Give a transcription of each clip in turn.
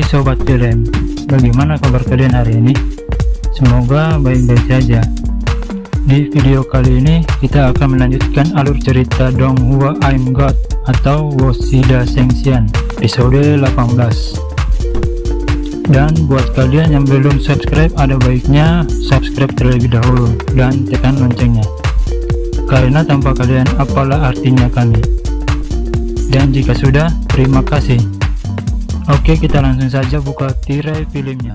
Sobat Film, bagaimana kabar kalian hari ini? Semoga baik-baik saja. Di video kali ini kita akan melanjutkan alur cerita Donghua I'm God atau Woshida Shengxian episode 18. Dan buat kalian yang belum subscribe, ada baiknya subscribe terlebih dahulu dan tekan loncengnya, karena tanpa kalian apalah artinya kami. Dan jika sudah, terima kasih. Oke, kita langsung saja buka tirai filmnya.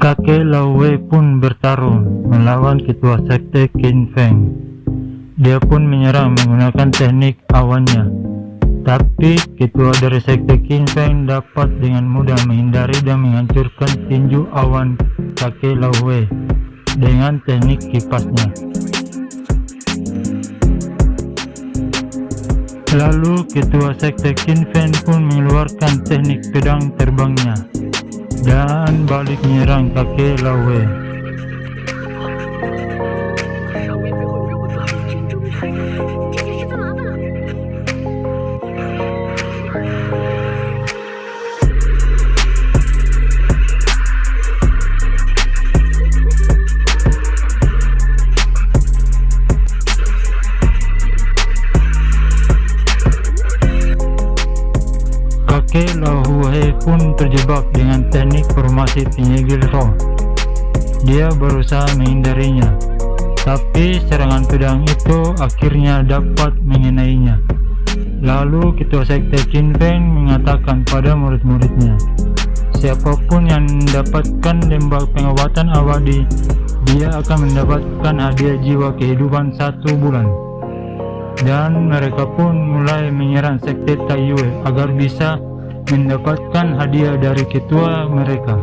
Kakek Lao Wei pun bertarung melawan ketua sekte Qin Feng. Dia pun menyerang menggunakan teknik awannya. Tapi ketua dari sekte Qin Feng dapat dengan mudah menghindari dan menghancurkan tinju awan kakek Lao Wei dengan teknik kipasnya. Lalu ketua sekte Qin Feng pun mengeluarkan teknik pedang terbangnya dan balik menyerang kakek Lao Wei. Kakek Lao Wei pun terjebak dengan teknik formasi penyegel roh. Dia berusaha menghindarinya, tapi serangan pedang itu akhirnya dapat mengenainya. Lalu ketua sekte Qin Feng mengatakan pada murid-muridnya, siapapun yang mendapatkan lembah pengobatan abadi, dia akan mendapatkan hadiah jiwa kehidupan 1 bulan. Dan mereka pun mulai menyerang sekte Taiyue agar bisa mendapatkan hadiah dari ketua mereka.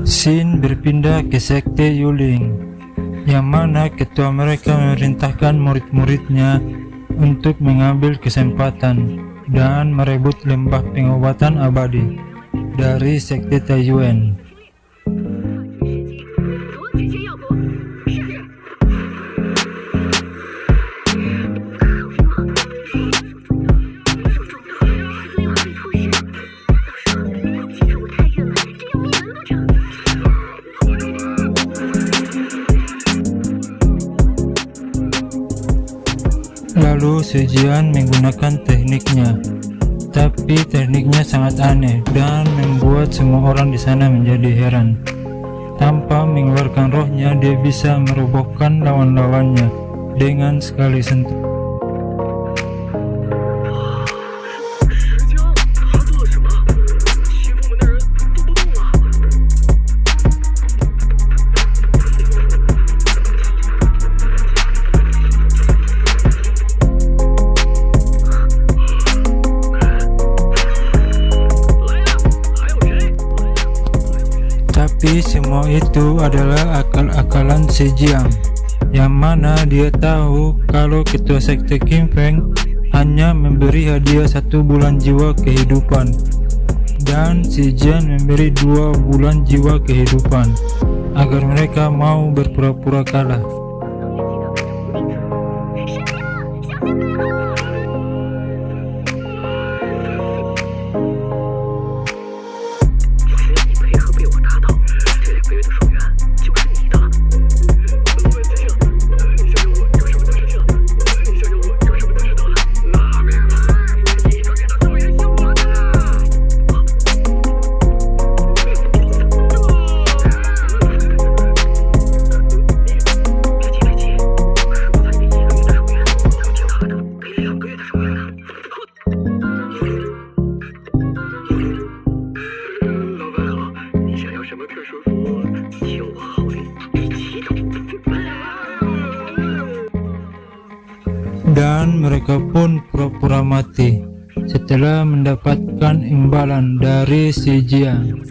Xin berpindah ke sekte Yuling, yang mana ketua mereka memerintahkan murid-muridnya untuk mengambil kesempatan dan merebut lembah pengobatan abadi dari sekte Taiyuan. Lalu Sejian menggunakan tekniknya, tapi tekniknya sangat aneh dan membuat semua orang di sana menjadi heran. Tanpa mengeluarkan rohnya, dia bisa merobohkan lawan-lawannya dengan sekali sentuh. Tapi semua itu adalah akal-akalan Sejiang, yang mana dia tahu kalau ketua sekte Qin Feng hanya memberi hadiah 1 bulan jiwa kehidupan, dan Sejiang memberi 2 bulan jiwa kehidupan agar mereka mau berpura-pura kalah. dan mereka pun pura-pura mati setelah mendapatkan imbalan dari si Jiang.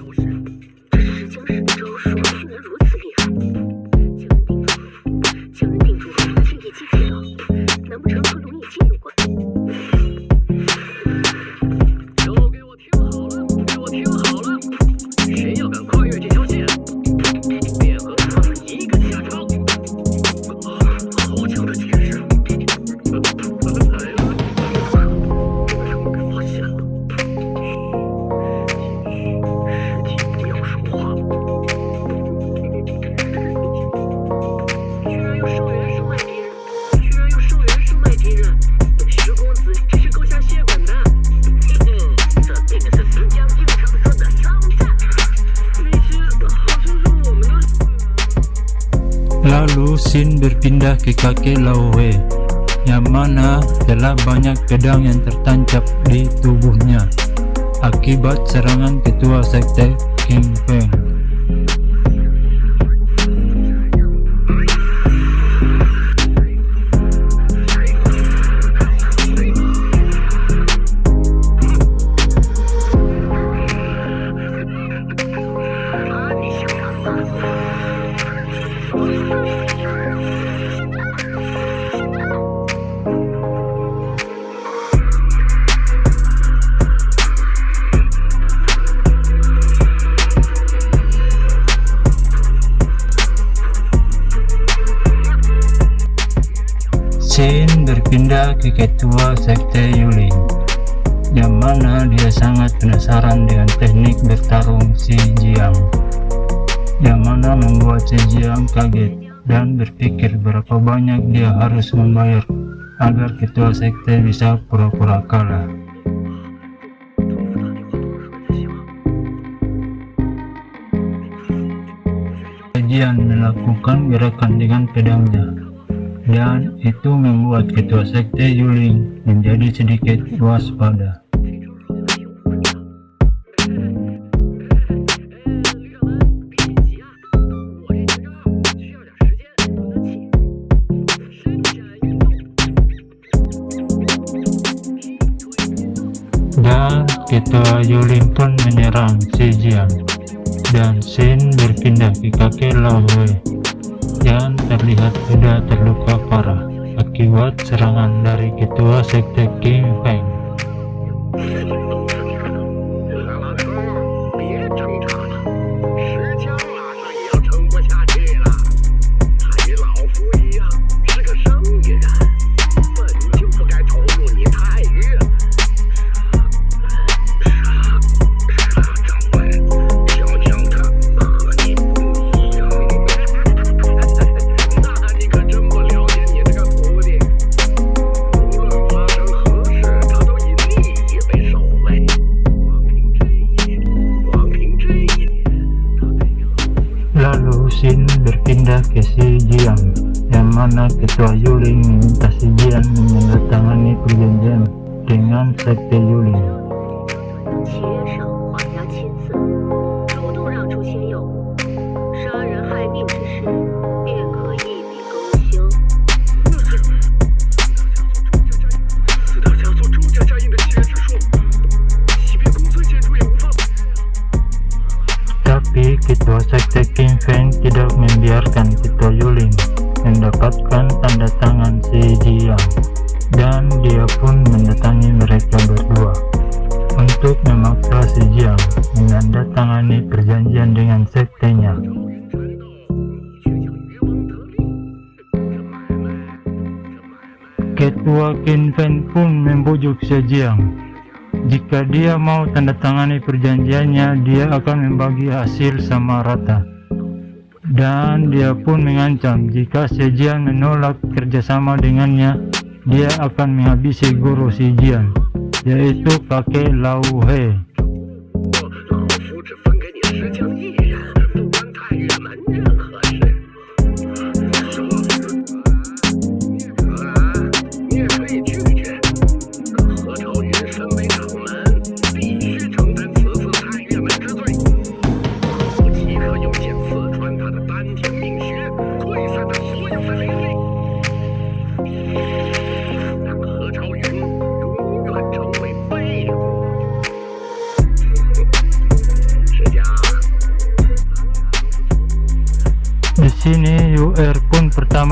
Lalu Xin berpindah ke kakek Lao He, yang mana telah banyak pedang yang tertancap di tubuhnya akibat serangan ketua sekte King Feng. Xin berpindah ke ketua sekte Yuling, yang mana dia sangat penasaran dengan teknik bertarung si Jiang, yang mana membuat si Jiang kaget dan berpikir berapa banyak dia harus membayar agar ketua sekte bisa pura-pura kalah. Jiang melakukan gerakan dengan pedangnya, dan itu membuat ketua sekte Yuling menjadi sedikit waspada. Dan ketua Yuling pun menyerang si Jiang, dan Xin berpindah ke kakek Lao He yang terlihat sudah terluka parah akibat serangan dari ketua sekte King Feng. Lalu Xin berpindah ke si Jiang, yang mana ketua Yuling meminta si Jiang menandatangani perjanjian dengan sekte Yuling. Tapi ketua sekte King Feng tidak membiarkan ketua Yuling mendapatkan tanda tangan si Jiang, dan dia pun mendatangi mereka berdua untuk memaksa si Jiang menandatangani perjanjian dengan sektenya. Ketua King Feng pun membujuk si Jiang. Jika dia mau tanda tangani perjanjiannya, dia akan membagi hasil sama rata. Dan dia pun mengancam jika si Jiang menolak kerjasama dengannya, dia akan menghabisi guru si Jiang, yaitu kakek Lao He.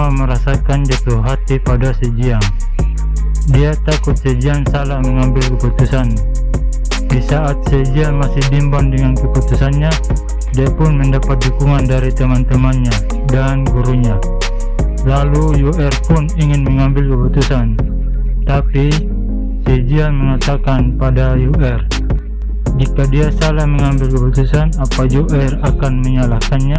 sama merasakan jatuh hati pada Zhejiang. Dia takut Zhejiang salah mengambil keputusan. Di saat Zhejiang masih bimbang dengan keputusannya, dia pun mendapat dukungan dari teman-temannya dan gurunya. Lalu UR pun ingin mengambil keputusan, tapi Zhejiang mengatakan pada UR, jika dia salah mengambil keputusan, apa UR akan menyalahkannya?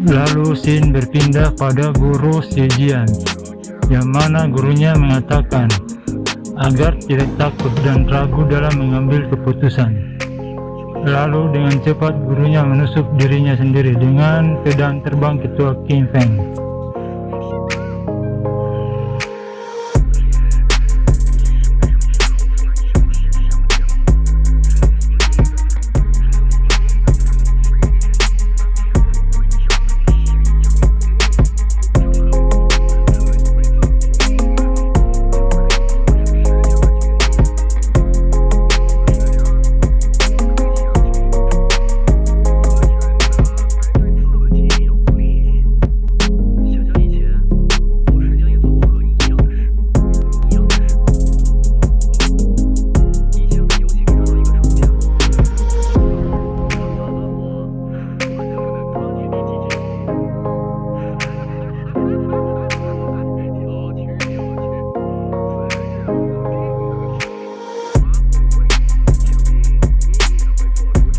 Lalu Shin berpindah pada guru Zhejiang, yang mana gurunya mengatakan agar tidak takut dan ragu dalam mengambil keputusan. Lalu dengan cepat gurunya menusuk dirinya sendiri dengan pedang terbang ketua King Feng.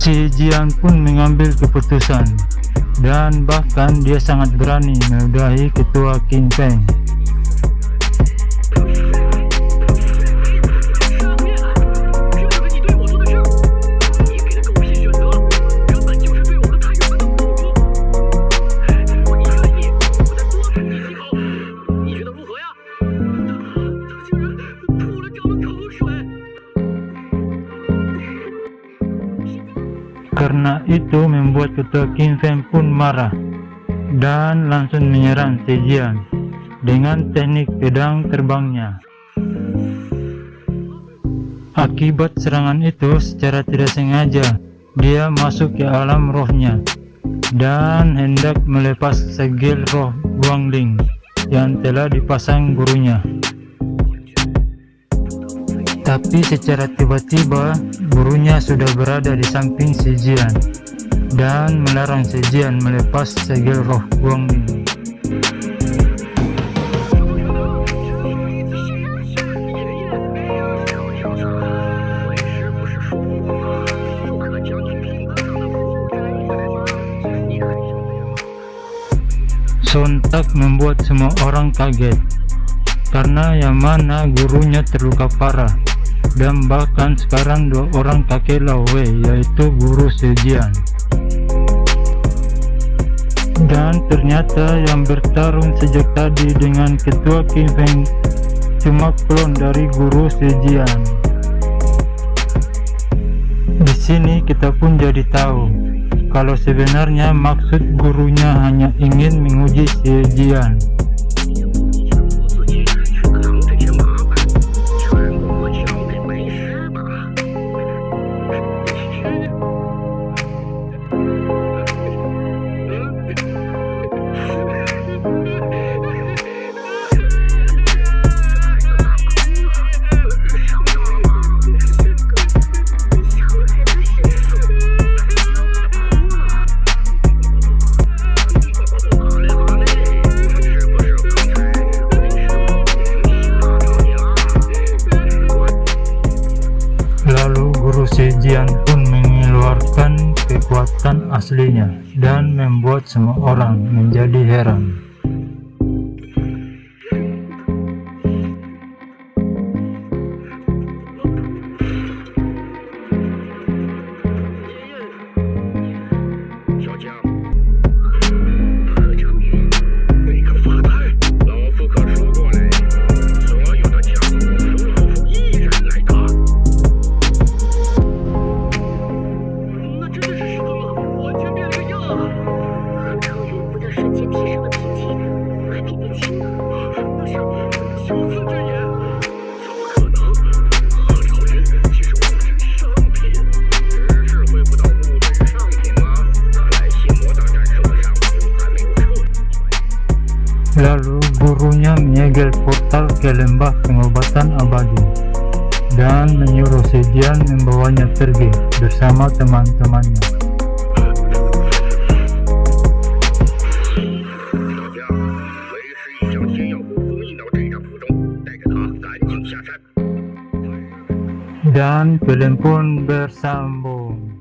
Zhejiang pun mengambil keputusan, dan bahkan dia sangat berani meludahi ketua King Feng. Karena itu membuat ketua King Feng pun marah dan langsung menyerang Zhejiang dengan teknik pedang terbangnya. Akibat serangan itu, secara tidak sengaja dia masuk ke alam rohnya dan hendak melepas segel roh Guangling yang telah dipasang gurunya. Tapi secara tiba-tiba gurunya sudah berada di samping Zhejiang dan melarang Zhejiang melepas segel roh Guangling. Sontak membuat semua orang kaget, karena yang mana gurunya terluka parah, dan bahkan sekarang dua orang kakek Lao Wei, yaitu guru Zhejiang. Dan ternyata yang bertarung sejak tadi dengan ketua King Feng cuma klon dari guru Zhejiang. Di sini kita pun jadi tahu kalau sebenarnya maksud gurunya hanya ingin menguji Zhejiang. aslinya dan membuat semua orang menjadi heran. Lalu gurunya menyegel portal ke lembah pengobatan abadi dan menyuruh Zetian membawanya pergi bersama teman-temannya. Dan film pun bersambung.